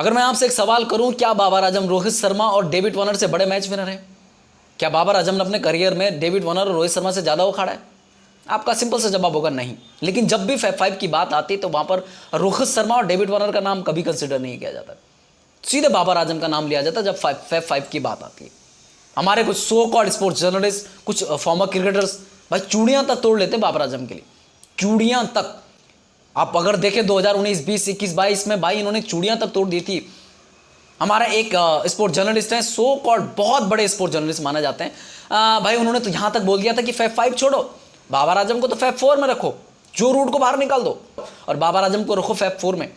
अगर मैं आपसे एक सवाल करूं, क्या बाबर आजम रोहित शर्मा और डेविड वार्नर से बड़े मैच विनर हैं? क्या बाबर आजम ने अपने करियर में डेविड वार्नर और रोहित शर्मा से ज्यादा उखाड़ा है? आपका सिंपल सा जवाब होगा नहीं। लेकिन जब भी फैब फाइव की बात आती है तो वहां पर रोहित शर्मा और डेविड वार्नर का नाम कभी कंसिडर नहीं किया जाता, सीधे बाबर आजम का नाम लिया जाता है जब फैब फाइव की बात आती है। हमारे कुछ सो कॉल्ड स्पोर्ट्स जर्नलिस्ट, कुछ फॉर्मर क्रिकेटर्स भाई चूड़ियां तक तोड़ लेते बाबर आजम के लिए, चूड़ियां तक। आप अगर देखें 2019, 20, 21, 22 में भाई इन्होंने चूड़ियां तक तोड़ दी थी। हमारा एक स्पोर्ट जर्नलिस्ट है, सो कॉल्ड बहुत बड़े स्पोर्ट जर्नलिस्ट माने जाते हैं, भाई उन्होंने तो यहां तक बोल दिया था कि फैब फाइव छोड़ो, बाबर आजम को तो फैब फोर में रखो, जो रूट को बाहर निकाल दो और बाबर आजम को रखो फैब फोर में।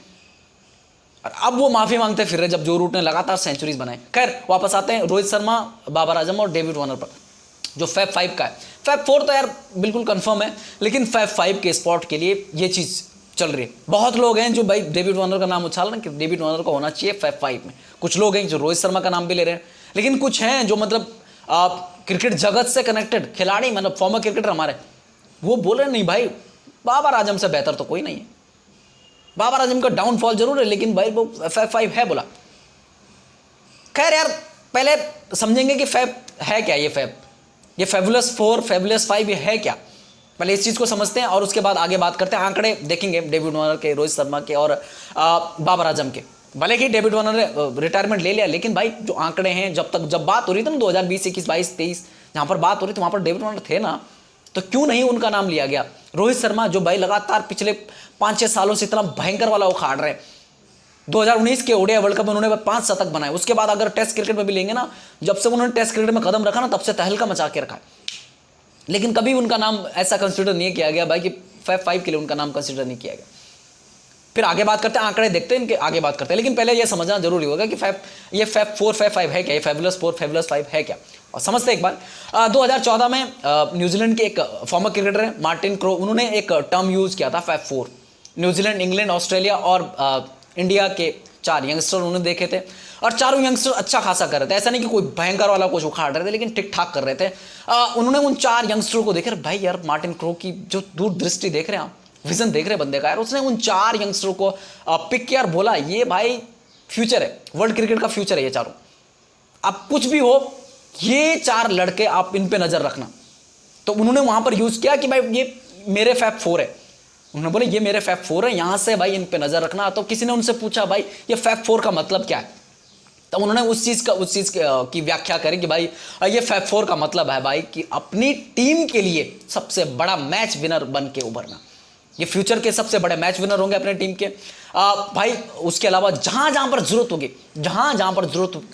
और अब वो माफी मांगते फिर रहे जब जो रूट ने लगातार सेंचुरीज बनाए। खैर वापस आते हैं रोहित शर्मा, बाबर आजम और डेविड वार्नर पर। जो फैब फाइव का है, फैब फोर तो यार बिल्कुल कंफर्म है, लेकिन फैब फाइव के स्पॉट के लिए ये चीज चल रही है। बहुत लोग हैं जो भाई डेविड वार्नर का नाम उछाल रहे हैं कि डेविड वार्नर को होना चाहिए फैब फाइव में। कुछ लोग हैं जो रोहित शर्मा का नाम भी ले रहे हैं, लेकिन कुछ हैं जो मतलब क्रिकेट जगत से कनेक्टेड खिलाड़ी, मतलब फॉर्मर क्रिकेटर हमारे, वो बोल रहे नहीं भाई बाबर आजम से बेहतर तो कोई नहीं है। बाबर आजम का डाउनफॉल जरूर है, लेकिन भाई वो फैब फाइव है बोला। खैर यार पहले समझेंगे कि फैब है क्या, ये फैबुलस फोर, फैबुलस फाइव ये है क्या, पहले इस चीज को समझते हैं और उसके बाद आगे बात करते हैं। आंकड़े देखेंगे डेविड वार्नर के, रोहित शर्मा के और बाबर आजम के। भले ही डेविड वार्नर ने रिटायरमेंट ले लिया, लेकिन भाई जो आंकड़े हैं, जब बात हो रही थी ना 2020, 21, 22, 23, जहां पर बात हो रही थी वहां पर डेविड वार्नर थे ना, तो क्यों नहीं उनका नाम लिया गया। रोहित शर्मा जो भाई लगातार पिछले 5-6 सालों से इतना भयंकर वाला उखाड़ रहे हैं, 2019 के ओडीआई वर्ल्ड कप में उन्होंने 5 शतक बनाए। उसके बाद अगर टेस्ट क्रिकेट में भी लेंगे ना, जब से उन्होंने टेस्ट क्रिकेट में कदम रखा ना, तब से तहलका मचा के रखा है। लेकिन कभी उनका नाम ऐसा कंसिडर नहीं किया गया भाई कि फैब फाइव के लिए उनका नाम कंसिडर नहीं किया गया। फिर आगे बात करते हैं, आंकड़े देखते हैं इनके, आगे बात करते हैं। लेकिन पहले यह समझना जरूरी होगा कि ये फैब फोर, फैब फाइव है क्या, ये फैबुलस फोर, फैबुलस फाइव है क्या, और समझते हैं एक बार। 2014 में न्यूजीलैंड के एक फॉर्मर क्रिकेटर है मार्टिन क्रो, उन्होंने एक टर्म यूज किया था fab four. New Zealand, England, Australia और इंडिया के 4 यंगस्टर उन्होंने देखे थे, और चारों यंगस्टर अच्छा खासा कर रहे थे। ऐसा नहीं कि कोई भयंकर वाला कुछ उखाड़ रहे थे, लेकिन ठीक ठाक कर रहे थे। उन्होंने उन 4 यंगस्टरों को देखे, भाई यार मार्टिन क्रो की जो दूरदृष्टि देख रहे हैं आप, विजन देख रहे बंदे का यार, उसने उन 4 यंगस्टरों को पिक किया और बोला ये भाई फ्यूचर है, वर्ल्ड क्रिकेट का फ्यूचर है ये चारों। अब कुछ भी हो, ये 4 लड़के आप इन पे नजर रखना। तो उन्होंने वहां पर यूज किया कि भाई ये मेरे फैब फोर है, उन्होंने बोले ये मेरे फैब फोर है, यहां से भाई इन पे नजर रखना। तो किसी ने उनसे पूछा भाई ये फैब फोर का मतलब क्या है, तो उन्होंने उस चीज की व्याख्या करी कि भाई ये फैब फोर का मतलब है भाई कि अपनी टीम के लिए सबसे बड़ा मैच विनर बन के उभरना। ये फ्यूचर के सबसे बड़े मैच विनर होंगे अपने टीम के। भाई उसके अलावा जहां जहां पर जरूरत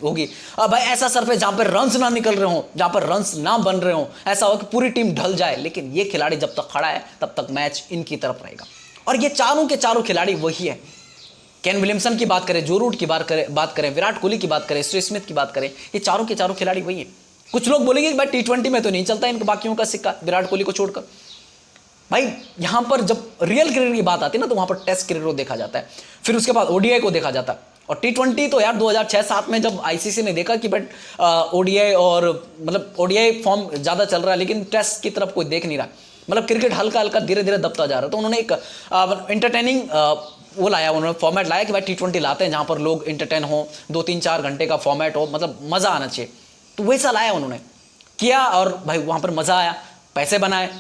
होगी, भाई ऐसा सरफेस जहां पर रन्स ना निकल रहे हो, जहां पर रन्स ना बन रहे हो, ऐसा हो कि पूरी टीम ढल जाए, लेकिन ये खिलाड़ी जब तक खड़ा है तब तक मैच इनकी तरफ रहेगा। और ये चारों के चारों खिलाड़ी वही है। केन विलियमसन की बात करें, जो रूट की बात करें, विराट कोहली की बात करें, स्टीव स्मिथ की बात करें, ये चारों के चारों खिलाड़ी वही है। कुछ लोग बोलेंगे कि भाई T20 में तो नहीं चलता इनके बाकियों का सिक्का, विराट कोहली को छोड़कर। भाई यहां पर जब रियल क्रिकेट की बात आती है ना, तो वहां पर टेस्ट क्रिकेट को देखा जाता है, फिर उसके बाद ओडीआई को देखा जाता है। और T20 तो यार 2006-07 में जब आईसीसी ने देखा कि बट ओडीआई और मतलब ओडीआई फॉर्म ज्यादा चल रहा है, लेकिन टेस्ट की तरफ कोई देख नहीं रहा, मतलब क्रिकेट हल्का हल्का धीरे धीरे दबता जा रहा है, तो उन्होंने एक एंटरटेनिंग वो लाया, उन्होंने फॉर्मेट लाया कि भाई T20 लाते हैं जहां पर लोग एंटरटेन हो, 2-3-4 घंटे का फॉर्मेट हो, मतलब मजा आना चाहिए। तो वैसा लाया उन्होंने, किया और भाई वहां पर मजा आया, पैसे बनाए,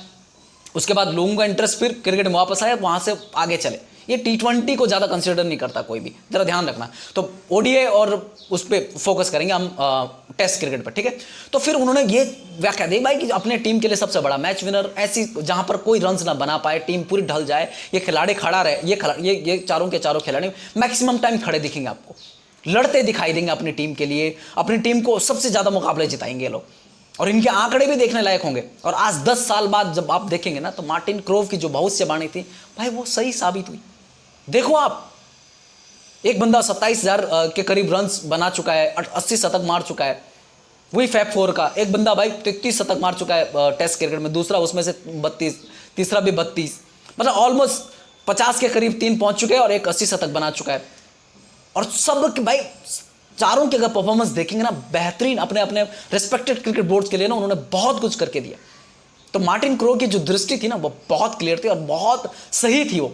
उसके बाद लोगों का इंटरेस्ट फिर क्रिकेट में वापस आया, वहां से आगे चले। ये T20 को ज्यादा कंसिडर नहीं करता कोई भी, जरा ध्यान रखना। तो ओडीआई और उस पर फोकस करेंगे हम टेस्ट क्रिकेट पर, ठीक है। तो फिर उन्होंने ये व्याख्या दी भाई कि अपने टीम के लिए सबसे बड़ा मैच विनर, ऐसी जहां पर कोई रन्स ना बना पाए, टीम पूरी ढल जाए, ये खिलाड़ी खड़ा रहे, ये चारों के चारों खिलाड़ी मैक्सिमम टाइम खड़े दिखेंगे आपको, लड़ते दिखाई देंगे अपनी टीम के लिए, अपनी टीम को सबसे ज्यादा मुकाबले जिताएंगे लोग, और इनके आंकड़े भी देखने लायक होंगे। और आज 10 साल बाद जब आप देखेंगे ना, तो मार्टिन क्रोव की जो भविष्यवाणी थी भाई वो सही साबित हुई। देखो आप, एक बंदा 27,000 के करीब रन्स बना चुका है, 80 शतक मार चुका है, वही फैब फोर का। एक बंदा भाई 33 शतक मार चुका है टेस्ट क्रिकेट में, दूसरा उसमें से 32, तीसरा भी 32, मतलब ऑलमोस्ट 50 के करीब 3 पहुंच चुके हैं, और एक 80 शतक बना चुका है। और सब भाई चारों के अगर परफॉर्मेंस देखेंगे ना, बेहतरीन, अपने अपने रिस्पेक्टेड क्रिकेट बोर्ड्स के लिए ना उन्होंने बहुत कुछ करके दिया। तो मार्टिन क्रो की जो दृष्टि थी ना, वो बहुत क्लियर थी और बहुत सही थी वो।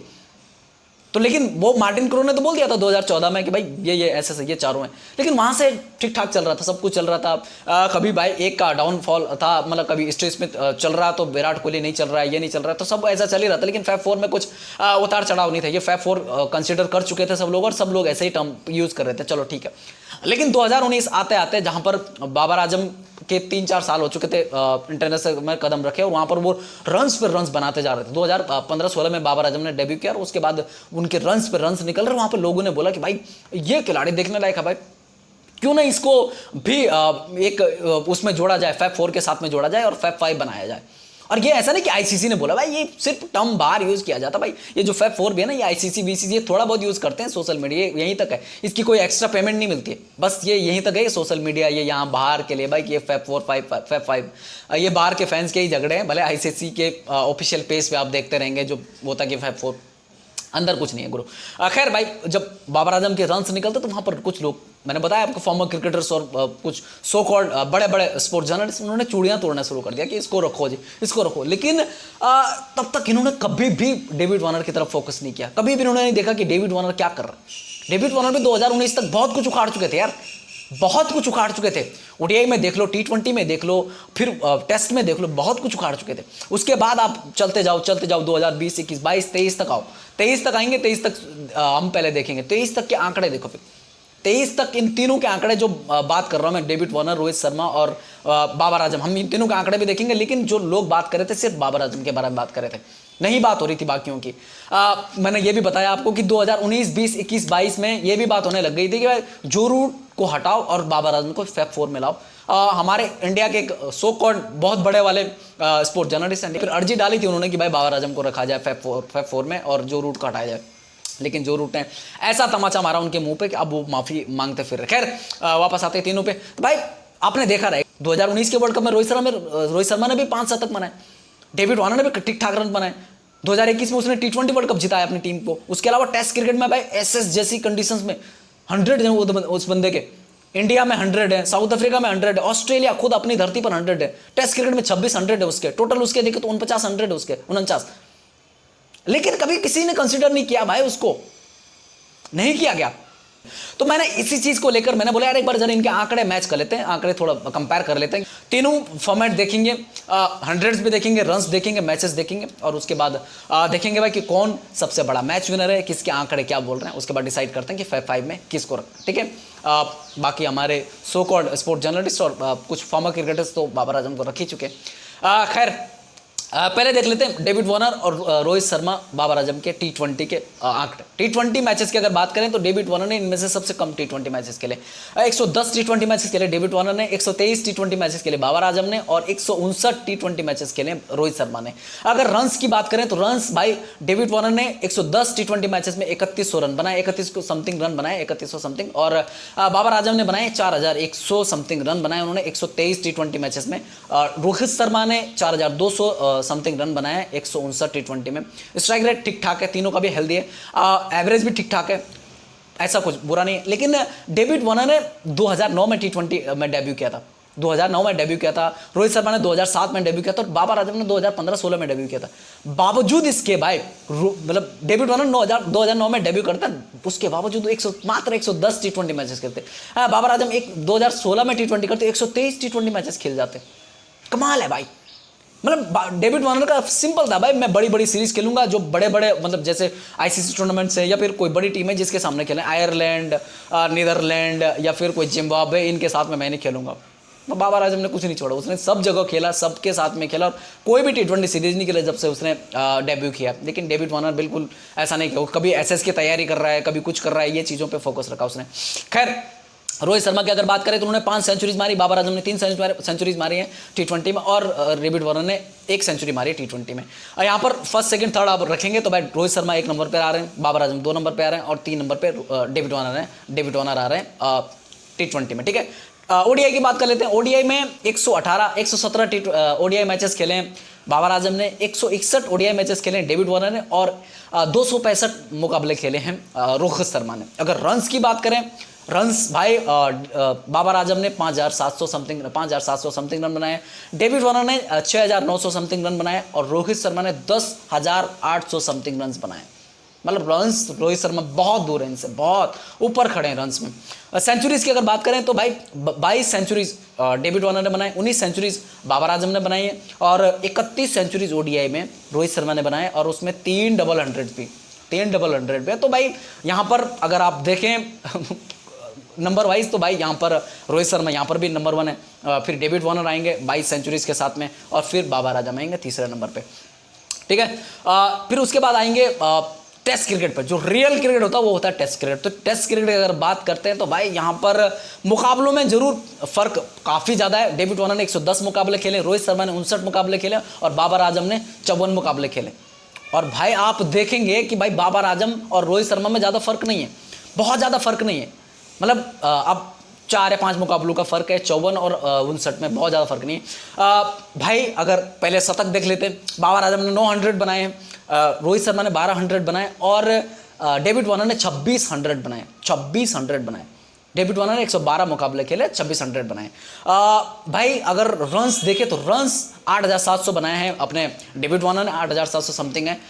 तो लेकिन वो मार्टिन क्रो ने तो बोल दिया था 2014 में कि भाई ये ऐसे ये चारों हैं, लेकिन वहां से ठीक ठाक चल रहा था, सब कुछ चल रहा था। कभी भाई एक का डाउनफॉल था, मतलब कभी स्टेज स्मिथ चल रहा तो विराट कोहली नहीं चल रहा है, ये नहीं चल रहा है, तो सब ऐसा चल ही रहा था। लेकिन फैब 4 में कुछ उतार चढ़ाव नहीं था, ये फैब 4 कंसिडर कर चुके थे सब लोग, और सब लोग ऐसे ही टर्म यूज कर रहे थे, चलो ठीक है। लेकिन 2019 आते आते जहां पर बाबर आजम के 3-4 साल हो चुके थे इंटरनेशनल में कदम रखे, और वहां पर वो रन्स पे रन्स बनाते जा रहे थे। 2015-16 में बाबर आजम ने डेब्यू किया, और उसके बाद उनके रन्स पे रन्स निकल रहे। वहां पर लोगों ने बोला कि भाई ये खिलाड़ी देखने लायक है, भाई क्यों ना इसको भी एक उसमें जोड़ा जाए, फैब 4 के साथ में जोड़ा जाए और फैब 5 बनाया जाए। और ये ऐसा नहीं कि आईसीसी ने बोला, भाई ये सिर्फ टर्म बाहर यूज किया जाता, भाई ये जो फैब 4 भी है ना, ये आईसीसी बीसीसी थोड़ा बहुत यूज करते हैं, सोशल मीडिया यहीं तक है, इसकी कोई एक्स्ट्रा पेमेंट नहीं मिलती है, बस ये यहीं तक है, सोशल मीडिया ये यहाँ बाहर के लिए, भाई ये फैब 4 फैब 5 ये बाहर के फैंस के ही झगड़े हैं। भले आईसीसी के ऑफिशियल पेज पे आप देखते रहेंगे जो होता कि फैब 4, अंदर कुछ नहीं है गुरु। खैर भाई, जब बाबर आजम के रन्स निकलते तो वहां पर कुछ लोग, मैंने बताया आपको, फॉर्मर क्रिकेटर्स और कुछ सो कॉल्ड बड़े बड़े स्पोर्ट्स जर्नलिस्ट, उन्होंने चूड़ियां तोड़ना शुरू कर दिया कि इसको रखो जी, इसको रखो। लेकिन तब तक इन्होंने कभी भी डेविड वार्नर की तरफ फोकस नहीं किया, कभी भी इन्होंने नहीं देखा कि डेविड वार्नर क्या कर रहा है। डेविड वार्नर भी 2019 तक बहुत कुछ उखाड़ चुके थे यार, बहुत कुछ उखाड़ चुके थे। ओडीआई में देख लो, टी20 में देख लो, फिर टेस्ट में देख लो, बहुत कुछ उखाड़ चुके थे। उसके बाद आप चलते जाओ 2020, 21, 22, 23 तक आओ, 23 तक आएंगे, 23 तक हम पहले देखेंगे। 23 तक के आंकड़े देखो, फिर 23 तक इन तीनों के आंकड़े जो बात कर रहा हूं मैं, डेविड वार्नर, रोहित शर्मा और बाबर आजम, हम इन तीनों के आंकड़े भी देखेंगे। लेकिन जो लोग बात कर रहे थे सिर्फ बाबर आजम के बारे में बात कर रहे थे, नहीं बात हो रही थी बाकियों की। मैंने ये भी बताया आपको कि 2019, 20, 21, 22 में ये भी बात होने लग गई थी कि भाई जो रूट को हटाओ और बाबर आजम को फैब 4 में लाओ। हमारे इंडिया के एक सो कॉल्ड बहुत बड़े वाले स्पोर्ट जर्नलिस्ट हैं, फिर अर्जी डाली थी उन्होंने कि भाई बाबर आजम को रखा जाए फैब 4 में और जो रूट को हटाया जाए। लेकिन जो रूट ने ऐसा तमाचा मारा उनके मुंह पे कि अब वो माफी मांगते फिर रहे। खैर वापस आते तीनों पे, तो भाई आपने देखा रहे 2019 के वर्ल्ड कप में रोहित शर्मा ने भी 5 शतक बनाए, डेविड वार्नर ने भी ठीक ठाक रन बनाए। 2021 में उसने टी20 वर्ल्ड कप जिताया अपनी टीम को। उसके अलावा टेस्ट क्रिकेट में भाई एसएस जैसी कंडीशंस में 100 है उस बंदे के, इंडिया में 100 है, साउथ अफ्रीका में 100 है, ऑस्ट्रेलिया खुद अपनी धरती पर 100 है, टेस्ट क्रिकेट में 26 100 है उसके, टोटल उसके देखे तो 49 100 है उसके, 49। लेकिन कभी किसी ने कंसिडर नहीं किया भाई, उसको नहीं किया गया। तो मैंने इसी चीज को लेकर मैंने बोला यार एक बार जरा इनके आंकड़े मैच कर लेते हैं, आंकड़े थोड़ा कंपेयर कर लेते हैं। तीनों फॉर्मेट देखेंगे, हंड्रेड्स भी देखेंगे, रन्स देखेंगे, मैचेस देखेंगे, और उसके बाद देखेंगे भाई कि कौन सबसे बड़ा मैच विनर है, किसके आंकड़े क्या बोल रहे हैं। उसके बाद डिसाइड करते हैं कि फैब 5 में किसको रखना, ठीक है। बाकी हमारे सो कॉल्ड स्पोर्ट जर्नलिस्ट और कुछ फॉर्मर क्रिकेटर्स तो बाबर आजम को रख ही चुके। खैर पहले देख लेते हैं डेविड वार्नर और रोहित शर्मा, बाबर आजम के टी20 के आंकड़े। टी20 मैचेस की अगर बात करें तो डेविड वार्नर ने इनमें से सबसे कम टी20 मैचेस खेले। 110 टी20 मैचेस खेले डेविड वार्नर ने, 123 टी20 मैचेस खेले बाबर आजम ने, और 159 टी20 मैचेस खेले रोहित शर्मा ने। अगर रन्स की बात करें तो रन्स भाई डेविड वार्नर ने 110 टी20 मैचेस में 3100 रन बनाए, 3100 समथिंग रन बनाए, 3100 समथिंग, और बाबर आजम ने बनाए 4100 समथिंग रन बनाए उन्होंने 123 टी20 मैचेस में। रोहित शर्मा ने 4200 समथिंग रन बनाया 159 टी20 में। स्ट्राइक रेट ठीक ठाक है, तीनों का भी हेल्दी है, एवरेज भी ठीक ठाक है, ऐसा कुछ बुरा नहीं है। लेकिन डेविड वार्नर ने 2009 में टी20 में डेब्यू किया था, 2009 में डेब्यू किया था। रोहित शर्मा ने 2007 में डेब्यू किया था, और बाबर आजम ने 2015-16 में डेब्यू किया था। बावजूद इसके भाई मतलब डेविड वार्नर 2009 में डेब्यू करता, उसके बावजूद मात्र 110 टी20 मैचेस खेलते। बाबर आजम 2016 में टी20 करते, 123 टी20 मैचेस खेल जाते। कमाल है भाई। मतलब डेविड वार्नर का सिंपल था भाई, मैं बड़ी बड़ी सीरीज खेलूंगा जो बड़े बड़े मतलब जैसे आईसीसी टूर्नामेंट से, या फिर कोई बड़ी टीम है जिसके सामने खेलें, आयरलैंड, नीदरलैंड या फिर कोई जिम्बाब्वे, इनके साथ में मैं नहीं खेलूंगा। तो बाबर आजम ने कुछ नहीं छोड़ा, उसने सब जगह खेला, सबके साथ में खेला, और कोई भी टी20 सीरीज नहीं खेला जब से उसने डेब्यू किया। लेकिन डेविड वार्नर बिल्कुल ऐसा नहीं किया, कभी एसएस की तैयारी कर रहा है, कभी कुछ कर रहा है, ये चीज़ों पर फोकस रखा उसने। खैर रोहित शर्मा की अगर बात करें तो उन्होंने 5 सेंचुरीज मारी, बाबर आजम ने 3 सेंचुरीज मारी हैं टी20 में, और डेविड वार्नर ने 1 सेंचुरी मारी है टी20 में। यहाँ पर फर्स्ट सेकंड थर्ड आप रखेंगे तो भाई रोहित शर्मा 1 नंबर पर आ रहे हैं, बाबर आजम 2 नंबर पर आ रहे हैं, और 3 नंबर पर डेविड वार्नर आ रहे हैं टी20 में, ठीक है। ओडीआई की बात कर लेते हैं। ओडीआई में 117 ओडीआई मैचेस खेले हैं बाबर आजम ने, 161 ओडीआई मैचेस खेले हैं डेविड वार्नर ने, और 265 मुकाबले खेले हैं रोहित शर्मा ने। अगर रन्स की बात करें, रन्स भाई बाबर आजम ने 5700 समथिंग रन बनाए, डेविड वार्नर ने 6900 समथिंग रन बनाए, और रोहित शर्मा ने 10,800 समथिंग रन बनाए। मतलब रन्स रोहित शर्मा बहुत दूर है इनसे, बहुत ऊपर खड़े हैं रन्स में। सेंचुरीज की अगर बात करें तो भाई 22 सेंचुरीज डेविड वार्नर ने बनाए, 19 सेंचुरीज बाबर आजम ने बनाई है और 31 सेंचुरीज ओडीआई में रोहित शर्मा ने बनाए और उसमें 3 डबल हंड्रेड भी है। तो भाई यहाँ पर अगर आप देखें नंबर वाइज तो भाई यहाँ पर रोहित शर्मा यहाँ पर भी नंबर 1 है, फिर डेविड वार्नर आएंगे 22 सेंचुरीज के साथ में और फिर बाबर आजम आएंगे तीसरे नंबर पे, ठीक है। फिर उसके बाद आएंगे टेस्ट क्रिकेट पर। जो रियल क्रिकेट होता है वो होता है टेस्ट क्रिकेट। तो टेस्ट क्रिकेट की अगर बात करते हैं तो भाई यहाँ पर मुकाबलों में जरूर फर्क काफ़ी ज़्यादा है। डेविड वार्नर ने 110 मुकाबले खेले, रोहित शर्मा ने 59 मुकाबले खेले और बाबर आजम ने 54 मुकाबले खेले। और भाई आप देखेंगे कि भाई बाबर आजम और रोहित शर्मा में ज़्यादा फर्क नहीं है, बहुत ज़्यादा फर्क नहीं है। मतलब अब 4 या 5 मुकाबलों का फर्क है, 54 और 59 में बहुत ज़्यादा फर्क नहीं है। भाई अगर पहले शतक देख लेते, बाबर आजम ने 900 बनाए हैं, रोहित शर्मा ने 1200 बनाए और डेविड वार्नर ने 2600 बनाए, 2600 बनाए। डेविड वार्नर ने 112 मुकाबले खेले, 2600 बनाए। भाई अगर रन्स देखे तो रन्स 8700 बनाए हैं अपने डेविड वार्नर ने, 8700 समथिंग है।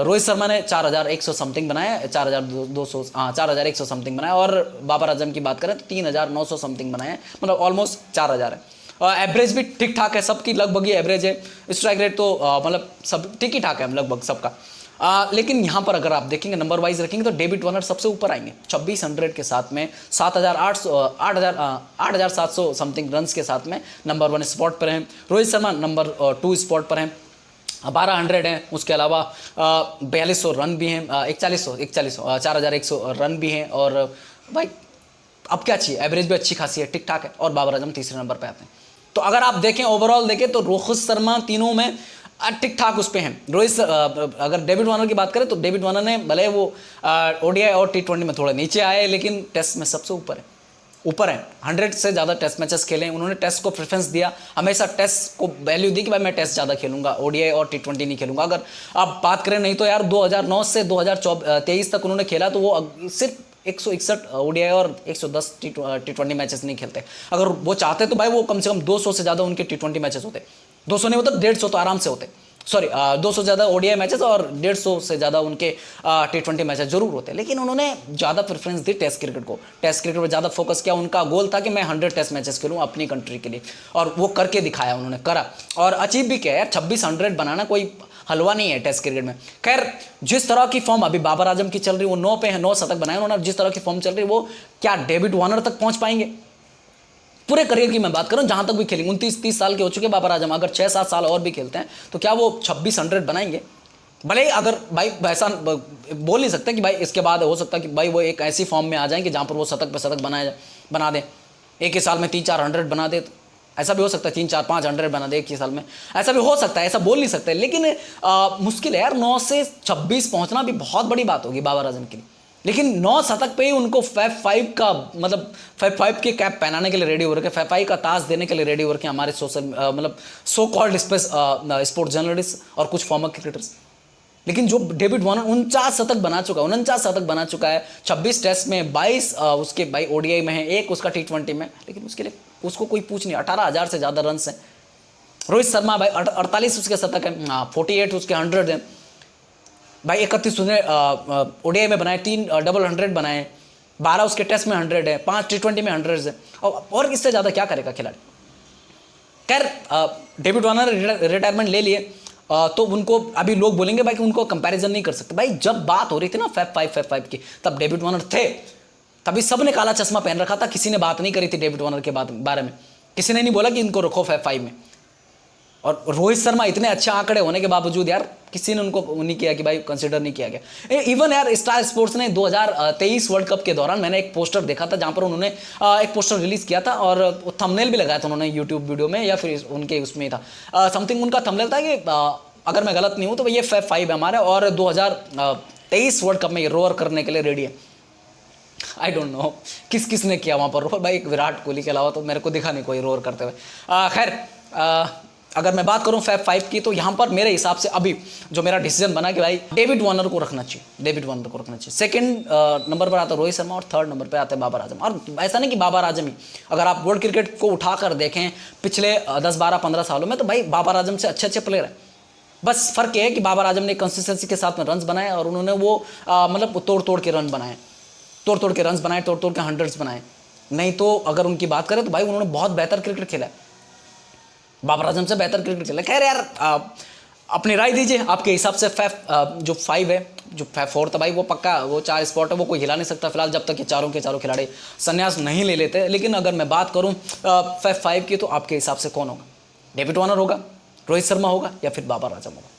रोहित शर्मा ने 4100 समथिंग बनाए, 4200 4100 समथिंग बनाए और बाबर आजम की बात करें तो 3900 समथिंग बनाए, मतलब ऑलमोस्ट 4000 है। एवरेज भी ठीक ठाक है, सबकी लगभग ही एवरेज है। स्ट्राइक रेट तो मतलब सब ठीक ही ठाक है लगभग सबका। लेकिन यहाँ पर अगर आप देखेंगे नंबर वाइज रखेंगे तो डेविड वार्नर सबसे ऊपर आएंगे 2600 के साथ में, 8700 समथिंग रन्स के साथ में नंबर 1 स्पॉट पर हैं। रोहित शर्मा नंबर 2 स्पॉट पर हैं, 1200 हैं। उसके अलावा 4200 रन भी हैं, 4100 रन भी हैं। और भाई अब क्या चाहिए, एवरेज भी अच्छी खासी है, ठीक ठाक है। और बाबर आजम तीसरे नंबर पर आते हैं। तो अगर आप देखें ओवरऑल देखें तो रोहित शर्मा तीनों में ठीक ठाक उस पे हैं। अगर डेविड वार्नर की बात करें तो डेविड वार्नर ने भले वो ओडीआई और टी20 में थोड़े नीचे आए, लेकिन टेस्ट में सबसे ऊपर है। 100 से ज़्यादा टेस्ट मैचेस खेले, उन्होंने टेस्ट को प्रेफरेंस दिया, हमेशा टेस्ट को वैल्यू दी कि भाई मैं टेस्ट ज़्यादा खेलूंगा, ओडीआई और टी20 नहीं खेलूंगा। अगर आप बात करें नहीं तो यार 2009 से 2023 तक उन्होंने खेला तो वो सिर्फ 161 ओडीआई और 110 टी20 मैचेस नहीं खेलते। अगर वो चाहते तो भाई वो कम से कम 200 से ज़्यादा उनके टी20 मैचेस होते, 200 नहीं होता 150 तो आराम से होते। 200 से ज़्यादा ओडीआई मैचेस और 150 से ज़्यादा उनके टी20 मैचेस जरूर होते, लेकिन उन्होंने ज़्यादा प्रेफरेंस दी टेस्ट क्रिकेट को। टेस्ट क्रिकेट पर ज़्यादा फोकस किया। उनका गोल था कि मैं 100 टेस्ट मैचेस खेलूँ अपनी कंट्री के लिए, और वो करके दिखाया, उन्होंने करा और अचीव भी किया यार। 2600 बनाना कोई हलवा नहीं है टेस्ट क्रिकेट में। खैर जिस तरह की फॉर्म अभी बाबर आजम की चल रही है, वो 9 पे है, 9 शतक बनाए उन्होंने। जिस तरह की फॉर्म चल रही है वो क्या डेविड वार्नर तक पहुंच पाएंगे? पूरे करियर की मैं बात करूं, जहां तक भी खेलेंगे, 29-30 साल के हो चुके बाबर आजम, अगर 6-7 साल और भी खेलते हैं तो क्या वो 2600 बनाएंगे? भले ही अगर भाई ऐसा बोल नहीं सकते कि भाई इसके बाद हो सकता है कि भाई वो एक ऐसी फॉर्म में आ जाएं कि जहां पर वो शतक पे शतक बना दें, एक ही साल में 300-400 बना दे, ऐसा भी हो सकता है। 300-400-500 बना दे एक ही साल में, ऐसा भी हो सकता है, ऐसा बोल नहीं सकते। लेकिन मुश्किल है यार, 9 से 26 पहुंचना भी बहुत बड़ी बात होगी बाबर आजम के लिए। लेकिन 9 शतक पे ही उनको फैब 5 का मतलब फैब 5 के कैप पहनाने के लिए रेडी हो रखे, फैब 5 का ताज देने के लिए रेडी हो रखे हमारे मतलब सो कॉल्ड स्पोर्ट जर्नलिस्ट और कुछ फॉर्मर क्रिकेटर्स। लेकिन जो डेविड वार्नर 49 शतक बना चुका है 26 टेस्ट में, 22 उसके भाई ओडीआई में है, एक उसका टी20 में, लेकिन उसके लिए उसको कोई पूछ नहीं। 18,000 से ज़्यादा रन हैं। रोहित शर्मा भाई 48 उसके शतक है, 48 उसके 100 हैं भाई, 31 उसने ओडीआई में बनाए, 3 डबल 100 बनाए, 12 उसके टेस्ट में 100 है, 5 टी20 में 100 है, और इससे ज़्यादा क्या करेगा खिलाड़ी? खैर डेविड वार्नर ने रिटायरमेंट ले लिए तो उनको अभी लोग बोलेंगे भाई कि उनको कंपैरिजन नहीं कर सकते। भाई जब बात हो रही थी ना फैब 5 की, तब डेविड वार्नर थे, तभी सब ने काला चश्मा पहन रखा था, किसी ने बात नहीं करी थी डेविड वार्नर के बारे में, किसी ने नहीं बोला कि इनको रखो फैब 5 में। और रोहित शर्मा इतने अच्छे आंकड़े होने के बावजूद यार किसी ने उनको नहीं किया कि भाई कंसिडर नहीं किया गया। इवन यार स्टार स्पोर्ट्स ने 2023 वर्ल्ड कप के दौरान मैंने एक पोस्टर देखा था, जहां पर उन्होंने एक पोस्टर रिलीज किया था और थंबनेल भी लगाया था उन्होंने यूट्यूब वीडियो में, या फिर उनके उसमें था समथिंग, उनका थंबनेल था कि अगर मैं गलत नहीं हूं तो ये फैब 5 है हमारे, और 2023 वर्ल्ड कप में ये रोअर करने के लिए रेडी है। आई डोंट नो किस ने किया वहाँ पर रोअर, भाई विराट कोहली के अलावा तो मेरे को दिखा नहीं कोई रोअर करते हुए। खैर अगर मैं बात करूं फैब 5 की, तो यहाँ पर मेरे हिसाब से अभी जो मेरा डिसीजन बना कि भाई डेविड वार्नर को रखना चाहिए, सेकंड नंबर पर आता है रोहित शर्मा और थर्ड नंबर पर आता है बाबर आजम। और ऐसा नहीं कि बाबर आजम ही, अगर आप वर्ल्ड क्रिकेट को उठाकर देखें पिछले 10, 12, 15 सालों में, तो भाई बाबर आजम से अच्छे प्लेयर हैं, बस फर्क ये है कि बाबर आजम ने कंसिस्टेंसी के साथ में रन्स बनाए और उन्होंने वो मतलब तोड़ तोड़ के रन बनाए, तोड़ तोड़ के रन्स बनाए, तोड़ तोड़ के हंड्रेड्स बनाए। नहीं तो अगर उनकी बात करें तो भाई उन्होंने बहुत बेहतर क्रिकेट खेला है, बाबर आजम से बेहतर क्रिकेट खेला। खैर यार अपनी राय दीजिए, आपके हिसाब से जो 5 है, जो 4 था भाई वो पक्का, वो 4 स्पॉट है वो कोई हिला नहीं सकता फिलहाल, जब तक ये चारों के चारों खिलाड़ी संन्यास नहीं ले लेते। लेकिन अगर मैं बात करूं 5 की, तो आपके हिसाब से कौन होगा? डेविड वार्नर होगा, रोहित शर्मा होगा, या फिर बाबर आजम होगा?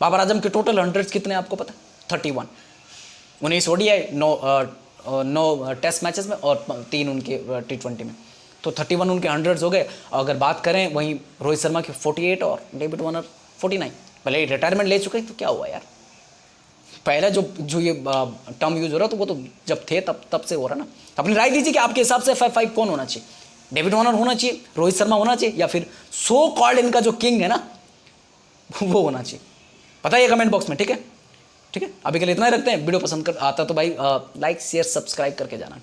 बाबर आजम के टोटल 100 कितने आपको पता? 31, 19 ODI, 9 टेस्ट मैचेस में और 3 उनके T20 में, तो 31 उनके 100 हो गए। अगर बात करें वहीं रोहित शर्मा के 48 और डेविड वार्नर 49, भले रिटायरमेंट ले चुके तो क्या हुआ यार, पहले जो ये टर्म यूज हो रहा तो वो तो जब थे तब से हो रहा ना। अपनी राय दीजिए कि आपके हिसाब से 5 कौन होना चाहिए? डेविड वार्नर होना चाहिए, रोहित शर्मा होना चाहिए, या फिर सो कॉल्ड इनका जो किंग है ना वो होना चाहिए? बताइए कमेंट बॉक्स में, ठीक है? ठीक है, अभी के लिए इतना ही रखते हैं। वीडियो पसंद कर आता तो भाई लाइक शेयर सब्सक्राइब करके जाना।